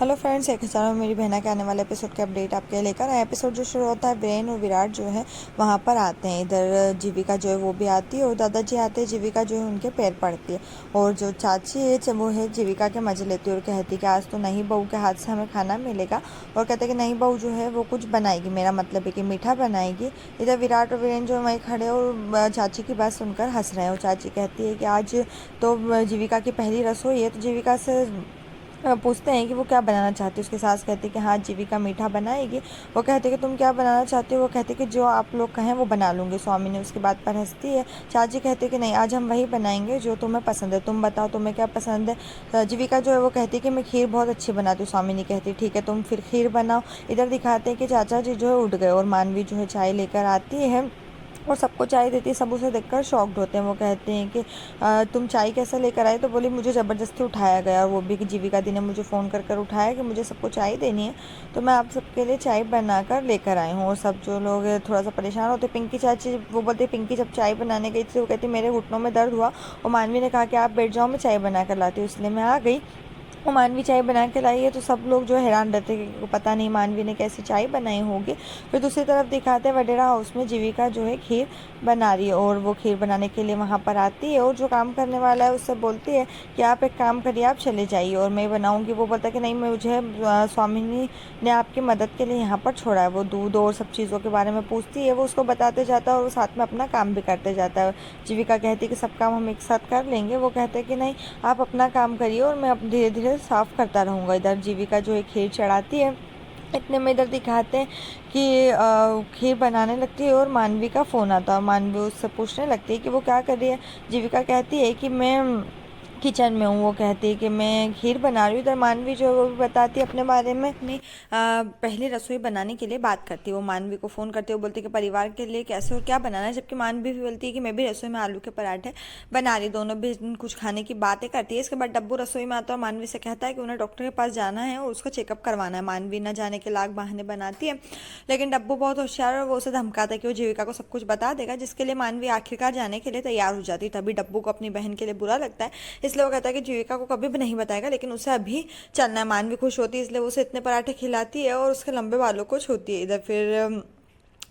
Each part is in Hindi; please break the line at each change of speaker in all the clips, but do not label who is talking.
हेलो फ्रेंड्स, एक हज़ार में मेरी बहना के आने वाले एपिसोड के अपडेट आपके लिए लेकर आए। एपिसोड जो शुरू होता है, वीरेन और विराट जो है वहाँ पर आते हैं। इधर जीविका जो है वो भी आती है और दादाजी आते हैं। जीविका जो है उनके पैर पड़ती है और जो चाची है वो है जीविका के मजे लेती है और कहती है कि आज तो नहीं बहू के हाथ से हमें खाना मिलेगा। और कहते हैं कि नहीं बहू जो है वो कुछ बनाएगी, मेरा मतलब है कि मीठा बनाएगी। इधर विराट और वीरेन जो है वहीं खड़े और चाची की बात सुनकर हंस रहे हैं। और चाची कहती है कि आज तो जीविका की पहली रसोई है, तो जीविका से पूछते हैं कि वो क्या बनाना चाहती है। उसकी सास कहती है कि हाँ जीविका मीठा बनाएगी। वो कहते हैं कि तुम क्या बनाना चाहती हो। वो कहती है कि जो आप लोग कहें वो बना लूँगी। स्वामी ने उसकी बात पर हंसती है। चाची कहती है कि नहीं, आज हम वही बनाएंगे जो तुम्हें पसंद है, तुम बताओ तुम्हें क्या पसंद है। जीविका जो है वो कहती है कि मैं खीर बहुत अच्छी बनाती हूँ। स्वामी ने कहती है ठीक है, तुम फिर खीर बनाओ। इधर दिखाते हैं कि चाचा जी जो है उठ गए और मानवी जो है चाय लेकर आती है और सबको चाय देती है। सब उसे देखकर शॉक्ड होते हैं। वो कहते हैं कि तुम चाय कैसे लेकर आए। तो बोली मुझे ज़बरदस्ती उठाया गया और वो भी कि जीविका दी ने मुझे फ़ोन कर उठाया कि मुझे सबको चाय देनी है, तो मैं आप सबके लिए चाय बनाकर लेकर आई हूँ। और सब जो लोग थोड़ा सा परेशान होते। पिंकी चाची वो बोलती पिंकी जब चाय बनाने गई थी वो कहती मेरे घुटनों में दर्द हुआ और मानवी ने कहा कि आप बैठ जाओ, मैं चाय बना कर लाती हूँ, इसलिए मैं आ गई। वो मानवी चाय बना के लाई है। तो सब लोग जो हैरान रहते हैं कि पता नहीं मानवी ने कैसी चाय बनाई होगी। फिर दूसरी तरफ दिखाते हैं वडेरा हाउस में जीविका जो है खीर बना रही है और वो खीर बनाने के लिए वहाँ पर आती है और जो काम करने वाला है उससे बोलती है कि आप एक काम करिए, आप चले जाइए और मैं बनाऊँगी। वो बोलता है कि नहीं, मुझे स्वामिनी ने आपकी मदद के लिए यहाँ पर छोड़ा है। वो दूध और सब चीज़ों के बारे में पूछती है, वो उसको बताते जाता है और वो साथ में अपना काम भी करते जाता है। जीविका कहती है कि सब काम हम एक साथ कर लेंगे। वो कहते हैं कि नहीं, आप अपना काम करिए और मैं अब धीरे धीरे साफ करता रहूँगा। इधर जीविका जो है खीर चढ़ाती है। इतने में इधर दिखाते हैं कि खीर बनाने लगती है और मानवी का फ़ोन आता है और मानवी उससे पूछने लगती है कि वो क्या कर रही है। जीविका कहती है कि मैं किचन में हूँ। वो कहती है कि मैं खीर बना रही हूँ। इधर मानवी जो है वो भी बताती है अपने बारे में। अपनी पहली रसोई बनाने के लिए बात करती है। वो मानवी को फ़ोन करती है, वो बोलती है कि परिवार के लिए कैसे और क्या बनाना है, जबकि मानवी भी बोलती है कि मैं भी रसोई में आलू के पराठे बना रही। दोनों भी कुछ खाने की बातें करती है। इसके बाद डब्बू रसोई में आता है और मानवी से कहता है कि उन्हें डॉक्टर के पास जाना है और उसको चेकअप करवाना है। मानवी न जाने के लाख बहाने बनाती है, लेकिन डब्बू बहुत होशियार है और वो उसे धमकाता है कि वो जीविका को सब कुछ बता देगा, जिसके लिए मानवी आखिरकार जाने के लिए तैयार हो जाती है। तभी डब्बू को अपनी बहन के लिए बुरा लगता है, इसलिए वो कहता है कि जीविका को कभी भी नहीं बताएगा, लेकिन उसे अभी चलना है। मानवी खुश होती है, इसलिए वो उसे इतने पराठे खिलाती है और उसके लंबे बालों को छूती है। इधर फिर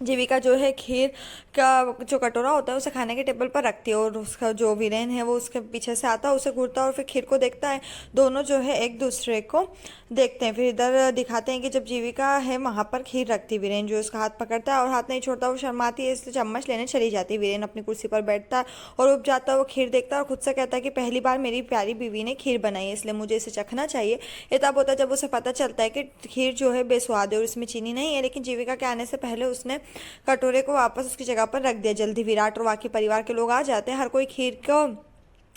जीविका जो है खीर का जो कटोरा होता है उसे खाने के टेबल पर रखती है और उसका जो वीरेन है वो उसके पीछे से आता है, उसे घूरता है और फिर खीर को देखता है। दोनों जो है एक दूसरे को देखते हैं। फिर इधर दिखाते हैं कि जब जीविका है वहाँ पर खीर रखती है, वीरेन जो उसका हाथ पकड़ता है और हाथ नहीं छोड़ता। वो शर्माती है, इसलिए चम्मच लेने चली जाती है। वीरेन अपनी कुर्सी पर बैठता है और उब जाता है। वो खीर देखता है और खुद से कहता है कि पहली बार मेरी प्यारी बीवी ने खीर बनाई है, इसलिए मुझे इसे चखना चाहिए। ये तब होता है जब उसे पता चलता है कि खीर जो है बेस्वाद है और इसमें चीनी नहीं है, लेकिन जीविका के आने से पहले उसने कटोरे को वापस उसकी जगह पर रख दिया। जल्दी विराट और बाकी परिवार के लोग आ जाते हैं। हर कोई खीर को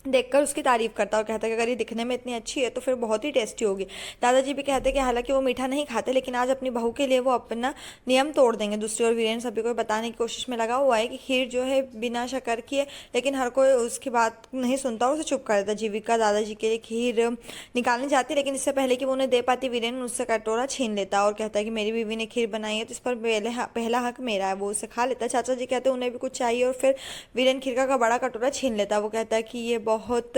देखकर उसकी तारीफ करता है और कहता है कि अगर ये दिखने में इतनी अच्छी है तो फिर बहुत ही टेस्टी होगी। दादाजी भी कहते हैं कि हालांकि वो मीठा नहीं खाते, लेकिन आज अपनी बहू के लिए वो अपना नियम तोड़ देंगे। दूसरी ओर वीरेन सभी को बताने की कोशिश में लगा हुआ है कि खीर जो है बिना शक्कर की है, लेकिन हर कोई उसकी बात नहीं सुनता और उसे चुप कर देता। जीविका दादाजी के लिए खीर निकालने जाती है, लेकिन इससे पहले कि वो उन्हें दे पाती वीरेन उससे कटोरा छीन लेता है और कहता है कि मेरी बीवी ने खीर बनाई है तो इस पर पहला हक मेरा है। वो उसे खा लेता है। चाचा जी कहते हैं उन्हें भी कुछ चाहिए और फिर वीरेन खीर का बड़ा कटोरा छीन लेता है। वो कहता है कि ये बहुत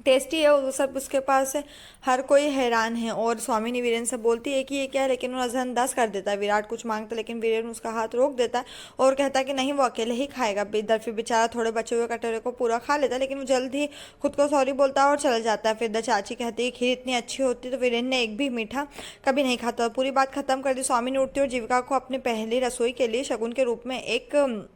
टेस्टी है और सब उसके पास है। हर कोई हैरान है और स्वामी वीरेन से बोलती है कि ये क्या है, लेकिन वो नजरअंदाज कर देता है। विराट कुछ मांगता है, लेकिन वीरेन उसका हाथ रोक देता है और कहता है कि नहीं, वो अकेले ही खाएगा। इधर फिर बेचारा थोड़े बचे हुए कटोरे को पूरा खा लेता है, लेकिन वो जल्द ही खुद को सॉरी बोलता है और चला जाता है। फिर इधर चाची कहती है खीर इतनी अच्छी होती तो वीरेन ने एक भी मीठा कभी नहीं खाता। पूरी बात खत्म कर दी। स्वामी ने उठती और जीविका को अपने पहली रसोई के लिए शगुन के रूप में एक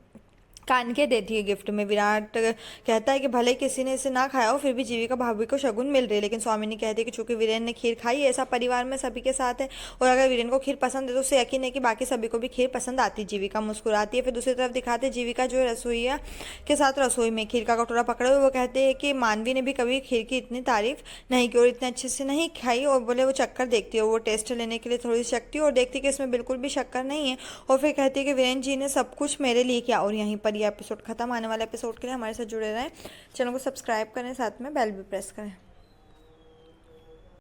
कान के देती है गिफ्ट में। विराट कहता है कि भले किसी ने इसे ना खाया हो, फिर भी जीविका भाभी को शगुन मिल रही है। लेकिन स्वामिनी कहती है कि चूंकि वीरेन ने खीर खाई है, ऐसा परिवार में सभी के साथ है और अगर वीरेन को खीर पसंद है तो उसे यकीन है कि बाकी सभी को भी खीर पसंद आती है। जीविका मुस्कुराती है। फिर दूसरी तरफ दिखाते जीविका जो है रसोईया के साथ रसोई में खीर का कटोरा पकड़े हुए। वो कहते हैं कि मानवी ने भी कभी खीर की इतनी तारीफ नहीं की और इतने अच्छे से नहीं खाई, और बोले वो चक्कर देखती है। वो टेस्ट लेने के लिए थोड़ी शक्ति और देखती है कि इसमें बिल्कुल भी शक्कर नहीं है और फिर कहती है कि वीरेन जी ने सब कुछ मेरे लिए किया। और यहीं पर यह एपिसोड खत्म। आने वाले एपिसोड के लिए हमारे साथ जुड़े रहें, चैनल को सब्सक्राइब करें, साथ में बेल भी प्रेस करें।